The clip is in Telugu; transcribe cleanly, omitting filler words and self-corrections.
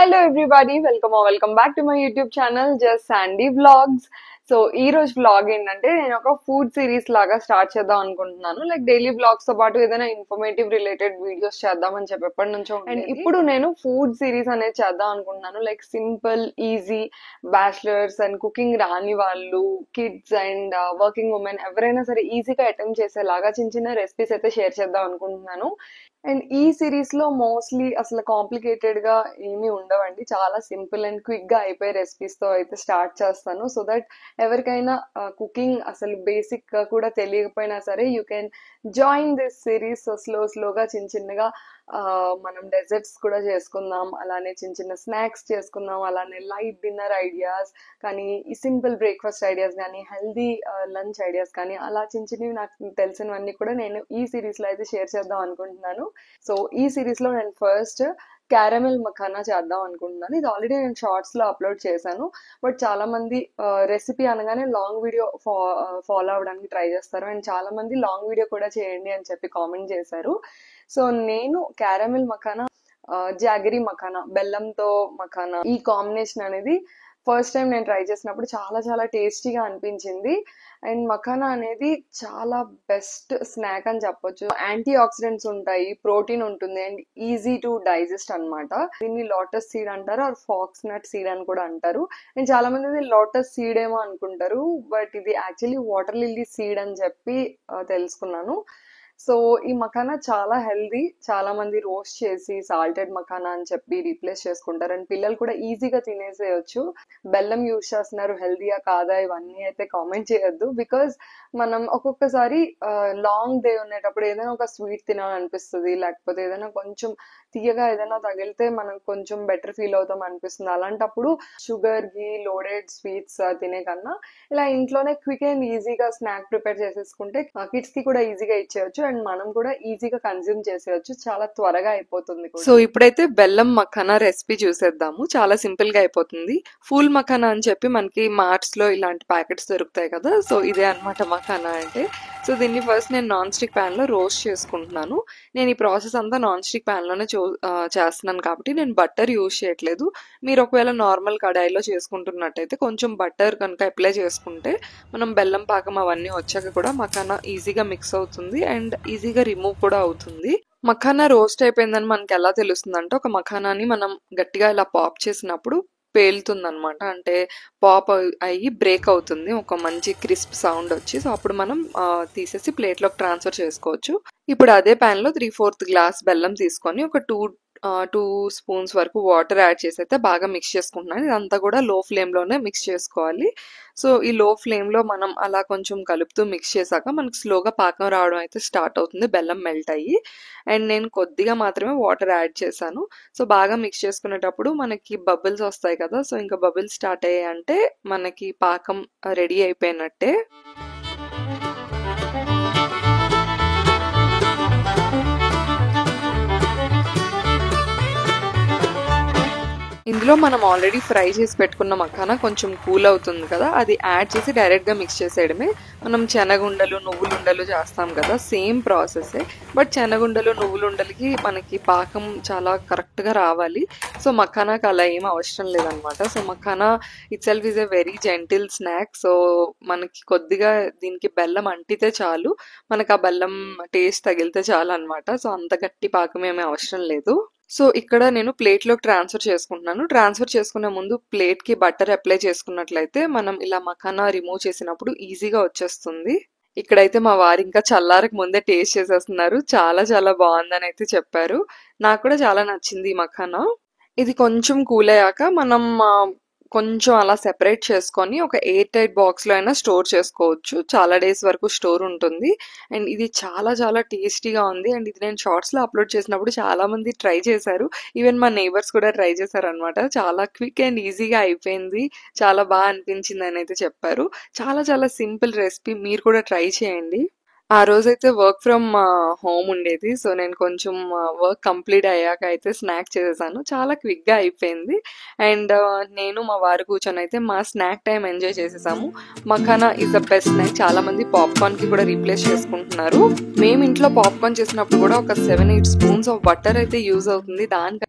Hello everybody, welcome back to my YouTube channel Just Sandy Vlogs. So ఈ రోజు వ్లాగ్ ఏంటంటే నేను ఒక ఫుడ్ సిరీస్ లాగా స్టార్ట్ చేద్దాం అనుకుంటున్నాను. లైక్ డైలీ వ్లాగ్స్ తో పాటు ఏదైనా ఇన్ఫర్మేటివ్ రిలేటెడ్ వీడియోస్ చేద్దాం చెప్పి ఎప్పటి నుంచో. అండ్ ఇప్పుడు నేను ఫుడ్ సిరీస్ అనేది చేద్దాం అనుకుంటున్నాను. Like simple, easy, bachelors and cooking రాని వాళ్ళు, కిడ్స్ అండ్ వర్కింగ్ ఉమెన్ ఎవరైనా సరే ఈజీగా అటెంప్ట్ చేసేలాగా చిన్న చిన్న రెసిపీస్ అయితే షేర్ చేద్దాం అనుకుంటున్నాను. అండ్ ఈ సిరీస్ లో మోస్ట్లీ అసలు కాంప్లికేటెడ్ గా ఏమీ ఉండవండి. చాలా సింపుల్ అండ్ క్విక్ గా అయిపోయే రెసిపీస్ తో అయితే స్టార్ట్ చేస్తాను. సో దట్ ఎవరికైనా కుకింగ్ అసలు బేసిక్ గా కూడా తెలియకపోయినా సరే you can join this series. So స్లోగా చిన్నగా మనం డెజర్ట్స్ కూడా చేసుకుందాం, అలానే చిన్న స్నాక్స్ చేసుకుందాం, అలానే లైట్ డిన్నర్ ఐడియాస్ కానీ, ఈ సింపుల్ బ్రేక్ఫాస్ట్ ఐడియాస్ కానీ, హెల్దీ లంచ్ ఐడియాస్ కానీ, అలా చిన్నవి నాకు తెలిసినవన్నీ కూడా నేను ఈ సిరీస్ లో అయితే షేర్ చేద్దాం అనుకుంటున్నాను. సో ఈ సిరీస్ లో నేను ఫస్ట్ క్యారమెల్ మఖానా చేద్దాం అనుకుంటున్నాను. ఇది ఆల్రెడీ నేను షార్ట్స్ లో అప్లోడ్ చేశాను. బట్ చాలా మంది రెసిపీ అనగానే లాంగ్ వీడియో ఫాలో అవడానికి ట్రై చేస్తారు. అండ్ చాలా మంది లాంగ్ వీడియో కూడా చేయండి అని చెప్పి కామెంట్ చేశారు. సో నేను క్యారమెల్ మఖానా, జాగరీ మఖానా, బెల్లంతో మఖానా, ఈ కాంబినేషన్ అనేది ఫస్ట్ టైం నేను ట్రై చేసినప్పుడు చాలా టేస్టీగా అనిపించింది. అండ్ మఖానా అనేది చాలా బెస్ట్ స్నాక్ అని చెప్పొచ్చు. యాంటీ ఆక్సిడెంట్స్ ఉంటాయి, ప్రోటీన్ ఉంటుంది అండ్ ఈజీ టు డైజెస్ట్ అనమాట. దీన్ని లోటస్ సీడ్ అంటారు, ఆర్ ఫాక్స్ నట్ సీడ్ అని కూడా అంటారు. అండ్ చాలా మంది ఇది లోటస్ సీడ్ ఏమో అనుకుంటారు, బట్ ఇది యాక్చువల్లీ వాటర్ లిల్లీ సీడ్ అని చెప్పి తెలుసుకున్నాను. సో ఈ మఖానా చాలా హెల్దీ. చాలా మంది రోస్ట్ చేసి సాల్టెడ్ మఖానా అని చెప్పి రీప్లేస్ చేసుకుంటారు. అండ్ పిల్లలు కూడా ఈజీగా తినేసేయచ్చు. బెల్లం యూజ్ చేస్తున్నారు, హెల్దీయా కాదా ఇవన్నీ అయితే కామెంట్ చేయొద్దు. బికాజ్ మనం ఒక్కొక్కసారి లాంగ్ డే ఉండేటప్పుడు ఏదైనా ఒక స్వీట్ తినాలనిపిస్తుంది, లేకపోతే ఏదైనా కొంచెం తీయగా ఏదైనా తగిలితే మనం కొంచెం బెటర్ ఫీల్ అవుతాం అనిపిస్తుంది. అలాంటప్పుడు షుగర్, ఘీ లోడెడ్ స్వీట్స్ తినే కన్నా ఇలా ఇంట్లోనే క్విక్ అండ్ ఈజీగా స్నాక్ ప్రిపేర్ చేసేసుకుంటే కిడ్స్ కి కూడా ఈజీగా ఇచ్చేయచ్చు అండ్ మనం కూడా ఈజీగా కన్జ్యూమ్ చేసేయచ్చు. చాలా త్వరగా అయిపోతుంది. సో ఇప్పుడైతే బెల్లం మఖానా రెసిపీ చూసేద్దాము. చాలా సింపుల్ గా అయిపోతుంది. ఫుల్ మఖానా అని చెప్పి మనకి మార్ట్స్ లో ఇలాంటి ప్యాకెట్స్ దొరుకుతాయి కదా. సో ఇదే అనమాట మఖానా అంటే. సో దీన్ని ఫస్ట్ నేను నాన్ స్టిక్ ప్యాన్ లో రోస్ట్ చేసుకుంటున్నాను. నేను ఈ ప్రాసెస్ అంతా నాన్ స్టిక్ ప్యాన్ లోనే చేస్తున్నాను కాబట్టి నేను బట్టర్ యూజ్ చేయట్లేదు. మీరు ఒకవేళ నార్మల్ కడాయిలో చేసుకుంటున్నట్టయితే కొంచెం బట్టర్ కనుక అప్లై చేసుకుంటే మనం బెల్లం పాకం అవన్నీ వచ్చాక కూడా మఖానా ఈజీగా మిక్స్ అవుతుంది అండ్ ఈజీగా రిమూవ్ కూడా అవుతుంది. మఖానా రోస్ట్ అయిపోయిందని మనకి ఎలా తెలుస్తుంది అంటే, ఒక మఖానాని మనం గట్టిగా ఇలా పాప్ చేసినప్పుడు పేలుతుంది అనమాట. అంటే పాప్ అయ్యి బ్రేక్ అవుతుంది, ఒక మంచి క్రిస్ప్ సౌండ్ వచ్చి. సో అప్పుడు మనం తీసేసి ప్లేట్లోకి ట్రాన్స్ఫర్ చేసుకోవచ్చు. ఇప్పుడు అదే ప్యాన్ లో 3/4 గ్లాస్ బెల్లం తీసుకొని ఒక 2 స్పూన్స్ వరకు వాటర్ యాడ్ చేసి అయితే బాగా మిక్స్ చేసుకుంటున్నాను. ఇదంతా కూడా లో ఫ్లేమ్ లోనే మిక్స్ చేసుకోవాలి. సో ఈ లో ఫ్లేమ్ లో మనం అలా కొంచెం కలుపుతూ మిక్స్ చేశాక మనకి స్లోగా పాకం రావడం అయితే స్టార్ట్ అవుతుంది, బెల్లం మెల్ట్ అయ్యి. అండ్ నేను కొద్దిగా మాత్రమే వాటర్ యాడ్ చేశాను. సో బాగా మిక్స్ చేసుకునేటప్పుడు మనకి బబుల్స్ వస్తాయి కదా. సో ఇంకా బబుల్స్ స్టార్ట్ అయ్యాయి అంటే మనకి పాకం రెడీ అయిపోయినట్టే. ఇందులో మనం ఆల్రెడీ ఫ్రై చేసి పెట్టుకున్న మఖానా కొంచెం కూల్ అవుతుంది కదా, అది యాడ్ చేసి డైరెక్ట్ గా మిక్స్ చేసేయడమే. మనం శనగుండలు, నువ్వులుండలు చేస్తాం కదా, సేమ్ ప్రాసెస్. బట్ శనగుండలు, నువ్వులుండలకి మనకి పాకం చాలా కరెక్ట్ గా రావాలి. సో మఖానాకి అలా ఏం అవసరం లేదనమాట. So makhana it self is a very gentle snack. So మనకి కొద్దిగా దీనికి బెల్లం అంటితే చాలు, మనకు ఆ బెల్లం టేస్ట్ తగిలితే చాలు అనమాట. సో అంత గట్టి పాకం ఏమీ అవసరం లేదు. సో ఇక్కడ నేను ప్లేట్లోకి ట్రాన్స్ఫర్ చేసుకుంటున్నాను. ట్రాన్స్ఫర్ చేసుకునే ముందు ప్లేట్ కి బట్టర్ అప్లై చేసుకున్నట్లయితే మనం ఇలా మఖానా రిమూవ్ చేసినప్పుడు ఈజీగా వచ్చేస్తుంది. ఇక్కడైతే మా వారు ఇంకా చల్లారకు ముందే టేస్ట్ చేసేస్తున్నారు. చాలా బాగుందని అయితే చెప్పారు. నాకు కూడా చాలా నచ్చింది ఈ మఖానా. ఇది కొంచెం కూల్ అయ్యాక మనం కొంచెం అలా సెపరేట్ చేసుకొని ఒక ఎయిర్ టైట్ బాక్స్ లో అయినా స్టోర్ చేసుకోవచ్చు. చాలా డేస్ వరకు స్టోర్ ఉంటుంది. అండ్ ఇది చాలా టేస్టీగా ఉంది. అండ్ ఇది నేను షార్ట్స్ లో అప్లోడ్ చేసినప్పుడు చాలా మంది ట్రై చేశారు. ఈవెన్ మా నైబర్స్ కూడా ట్రై చేశారు అనమాట. చాలా క్విక్ అండ్ ఈజీగా అయిపోయింది, చాలా బాగా అనిపించింది అని అయితే చెప్పారు. చాలా సింపుల్ రెసిపీ, మీరు కూడా ట్రై చేయండి. ఆ రోజైతే వర్క్ ఫ్రమ్ హోమ్ ఉండేది. సో నేను కొంచెం వర్క్ కంప్లీట్ అయ్యాక అయితే స్నాక్ చేసేసాను. చాలా క్విక్ గా అయిపోయింది. అండ్ నేను మా వారు కూర్చొని అయితే మా స్నాక్ టైం ఎంజాయ్ చేసేసాము. Makhana is the best snack. చాలా మంది పాప్కార్న్ కి కూడా రీప్లేస్ చేసుకుంటున్నారు. మేము ఇంట్లో పాప్కార్న్ చేసినప్పుడు కూడా ఒక 7-8 స్పూన్స్ ఆఫ్ బటర్ అయితే యూజ్ అవుతుంది. దానికి